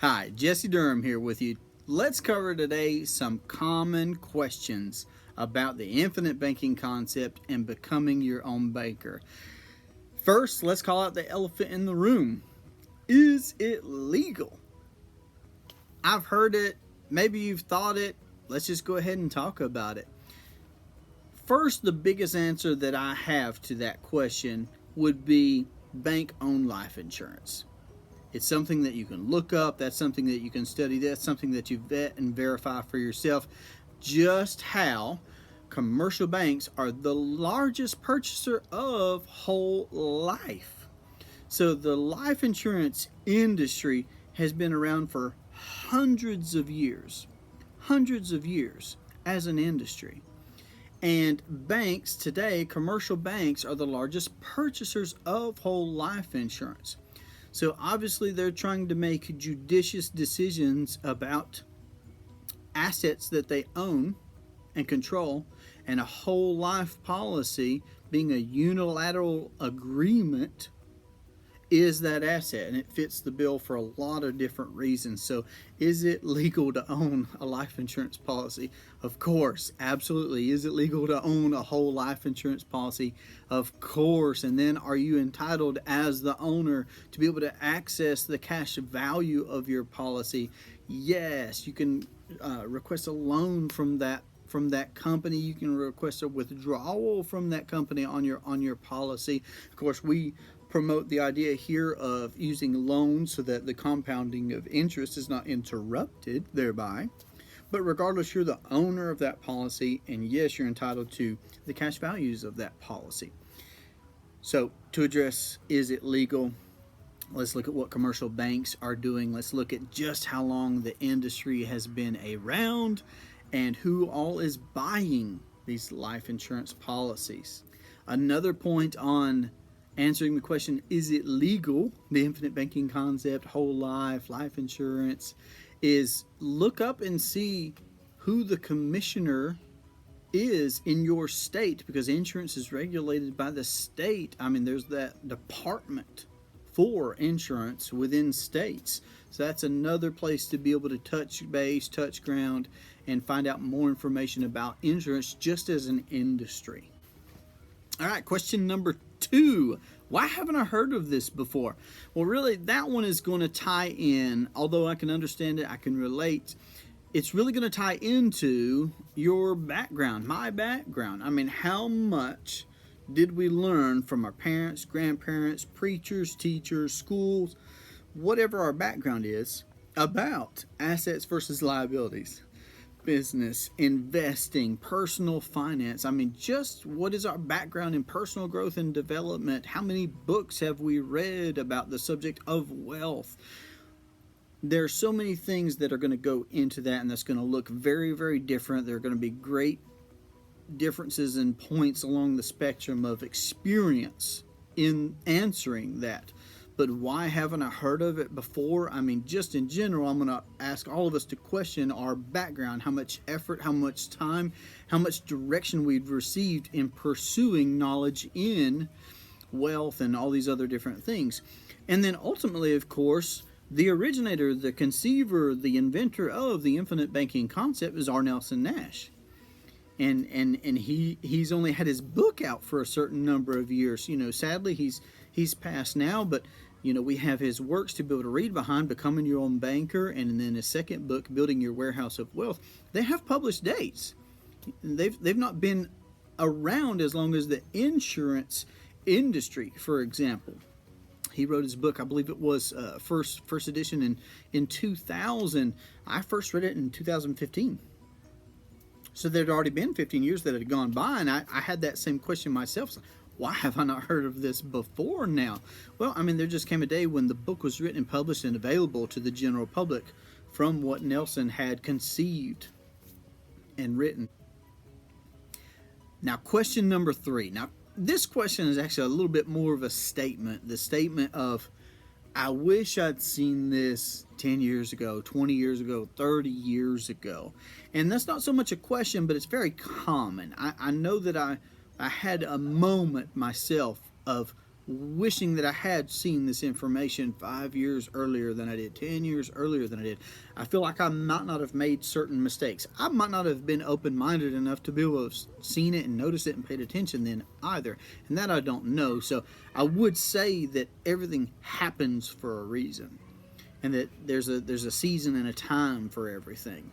Hi, Jesse Durham here with you. Let's cover today some common questions about the infinite banking concept and becoming your own banker. First, let's call out the elephant in the room. Is it legal? I've heard it, maybe you've thought it. Let's just go ahead and talk about it. First, the biggest answer that I have to that question would be bank-owned life insurance. It's something that you can look up. That's something that you can study. That's something that you vet and verify for yourself. Just how commercial banks are the largest purchaser of whole life. So the life insurance industry has been around for hundreds of years as an industry. And banks today, commercial banks, are the largest purchasers of whole life insurance. So obviously they're trying to make judicious decisions about assets that they own and control, and a whole life policy being a unilateral agreement is that asset, and it fits the bill for a lot of different reasons. So is it legal to own a life insurance policy? Of course, absolutely. Is it legal to own a whole life insurance policy? Of course. And then are you entitled as the owner to be able to access the cash value of your policy? Yes, you can request a loan from that company. You can request a withdrawal from that company on your policy. Of course, we promote the idea here of using loans so that the compounding of interest is not interrupted thereby. But regardless, you're the owner of that policy, and yes, you're entitled to the cash values of that policy. So to address, is it legal? Let's look at what commercial banks are doing. Let's look at just how long the industry has been around and who all is buying these life insurance policies. Another point on answering the question, is it legal, the infinite banking concept, whole life insurance, is look up and see who the commissioner is in your state, because insurance is regulated by the state. I mean, there's that department for insurance within states. So that's another place to be able to touch base, touch ground, and find out more information about insurance just as an industry. All right, question number 2. Why haven't I heard of this before? Well, really, that one is going to tie in, although I can understand it, I can relate. It's really going to tie into your background, my background. I mean, how much did we learn from our parents, grandparents, preachers, teachers, schools, whatever our background is, about assets versus liabilities? Business, investing, personal finance. I mean, just what is our background in personal growth and development? How many books have we read about the subject of wealth? There are so many things that are going to go into that, and that's going to look very, very different. There are going to be great differences and points along the spectrum of experience in answering that. But why haven't I heard of it before? I mean, just in general, I'm going to ask all of us to question our background, how much effort, how much time, how much direction we've received in pursuing knowledge in wealth and all these other different things. And then ultimately, of course, the originator, the conceiver, the inventor of the infinite banking concept is R. Nelson Nash. And he's only had his book out for a certain number of years. You know, sadly, he's passed now, but you know, we have his works to be able to read behind, Becoming Your Own Banker, and then his second book, Building Your Warehouse of Wealth. They have published dates. They've not been around as long as the insurance industry, for example. He wrote his book, I believe it was first edition in 2000. I first read it in 2015. So there'd already been 15 years that had gone by, and I had that same question myself. Why have I not heard of this before now? Well, I mean, there just came a day when the book was written and published and available to the general public from what Nelson had conceived and written. Now, question number 3. Now, this question is actually a little bit more of a statement. The statement of, I wish I'd seen this 10 years ago, 20 years ago, 30 years ago. And that's not so much a question, but it's very common. I know that I had a moment myself of wishing that I had seen this information 5 years earlier than I did, 10 years earlier than I did. I feel like I might not have made certain mistakes. I might not have been open-minded enough to be able to have seen it and noticed it and paid attention then either. And that I don't know. So I would say that everything happens for a reason, and that there's a season and a time for everything.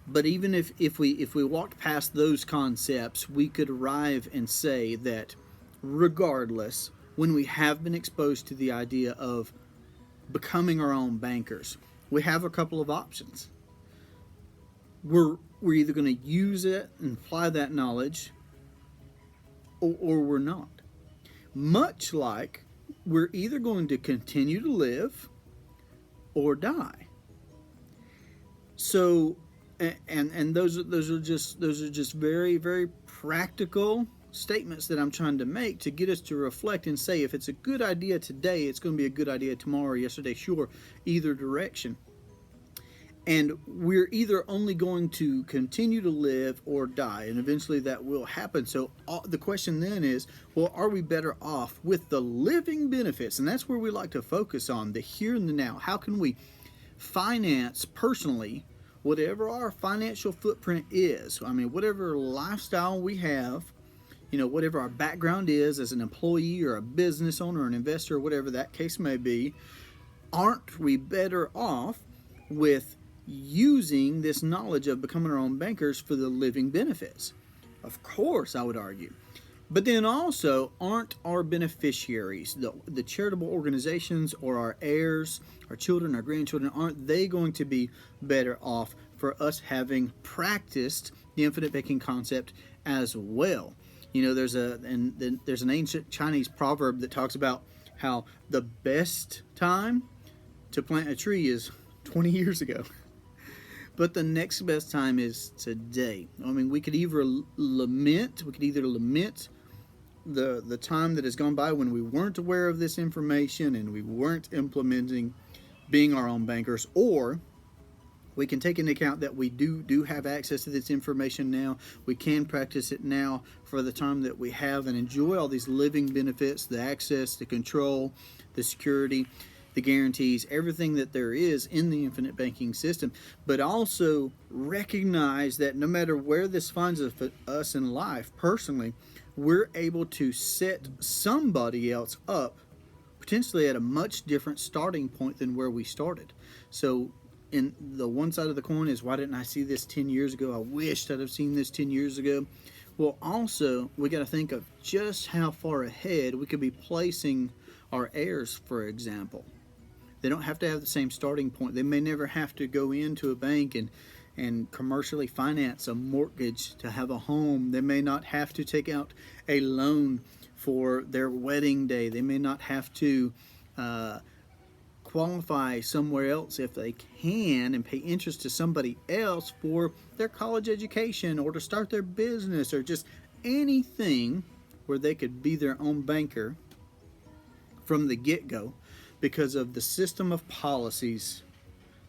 But even if we walked past those concepts, we could arrive and say that regardless, when we have been exposed to the idea of becoming our own bankers, we have a couple of options. We're either going to use it and apply that knowledge, or we're not. Much like we're either going to continue to live or die. So, and those are just very, very practical statements that I'm trying to make to get us to reflect and say, if it's a good idea today, it's going to be a good idea tomorrow, yesterday, sure, either direction. And we're either only going to continue to live or die, and eventually that will happen. So the question then is, well, are we better off with the living benefits? And that's where we like to focus on, the here and the now. How can we finance personally whatever our financial footprint is? I mean, whatever lifestyle we have, whatever our background is as an employee or a business owner or an investor, or whatever that case may be, aren't we better off with using this knowledge of becoming our own bankers for the living benefits? Of course, I would argue. But then also, aren't our beneficiaries, the charitable organizations or our heirs, our children, our grandchildren, aren't they going to be better off for us having practiced the infinite banking concept as well? There's an ancient Chinese proverb that talks about how the best time to plant a tree is 20 years ago. But the next best time is today. I mean, we could either lament the time that has gone by when we weren't aware of this information and we weren't implementing being our own bankers, or we can take into account that we do have access to this information now. We can practice it now for the time that we have and enjoy all these living benefits, the access, the control, the security, the guarantees, everything that there is in the infinite banking system. But also recognize that no matter where this finds us in life personally, we're able to set somebody else up potentially at a much different starting point than where we started. So in the one side of the coin is, why didn't I see this 10 years ago? I wished I'd have seen this 10 years ago. Well, also, we got to think of just how far ahead we could be placing our heirs, for example. They don't have to have the same starting point. They may never have to go into a bank and commercially finance a mortgage to have a home. They may not have to take out a loan for their wedding day. They may not have to qualify somewhere else if they can and pay interest to somebody else for their college education or to start their business or just anything where they could be their own banker from the get-go because of the system of policies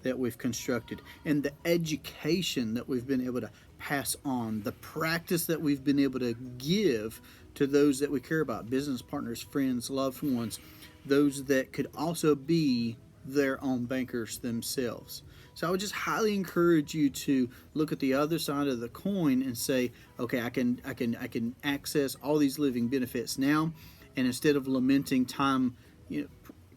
that we've constructed and the education that we've been able to pass on, the practice that we've been able to give to those that we care about, business partners, friends, loved ones, those that could also be their own bankers themselves. So I would just highly encourage you to look at the other side of the coin and say, okay, I can access all these living benefits now, and instead of lamenting time,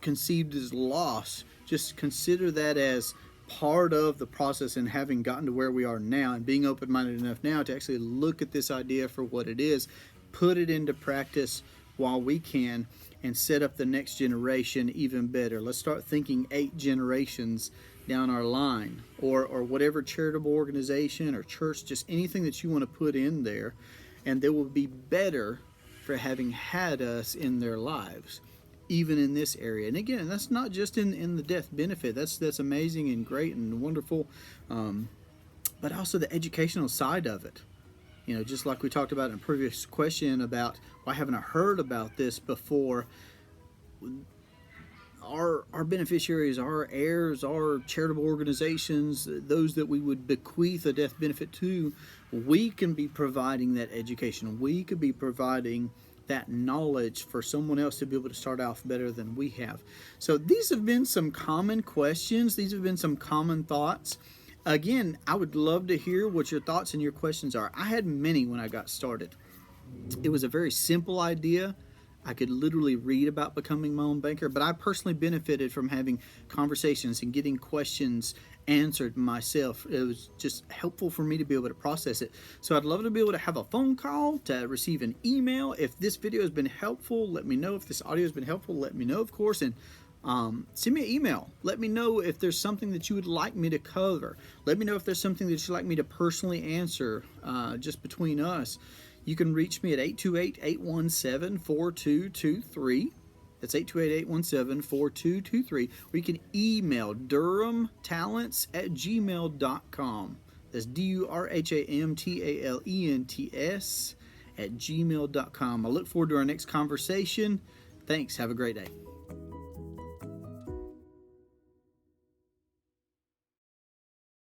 conceived as loss, just consider that as part of the process and having gotten to where we are now and being open-minded enough now to actually look at this idea for what it is, put it into practice while we can, and set up the next generation even better. Let's start thinking 8 generations down our line, or whatever charitable organization or church, just anything that you want to put in there, and they will be better for having had us in their lives, even in this area. And again, that's not just in the death benefit. That's amazing and great and wonderful, but also the educational side of it. Just like we talked about in a previous question about why haven't I heard about this before. Our beneficiaries, our heirs, our charitable organizations, those that we would bequeath a death benefit to, we can be providing that education. We could be providing that knowledge for someone else to be able to start off better than we have. So these have been some common questions. These have been some common thoughts. Again, I would love to hear what your thoughts and your questions are. I had many when I got started. It was a very simple idea. I could literally read about becoming my own banker, but I personally benefited from having conversations and getting questions answered myself. It was just helpful for me to be able to process it. So I'd love to be able to have a phone call, to receive an email. If this video has been helpful, let me know. If this audio has been helpful, let me know, of course. And send me an email. Let me know if there's something that you would like me to cover. Let me know if there's something that you'd like me to personally answer just between us. You can reach me at 828-817-4223. That's 828-817-4223. Or you can email durhamtalents@gmail.com. That's durhamtalents@gmail.com. I look forward to our next conversation. Thanks. Have a great day.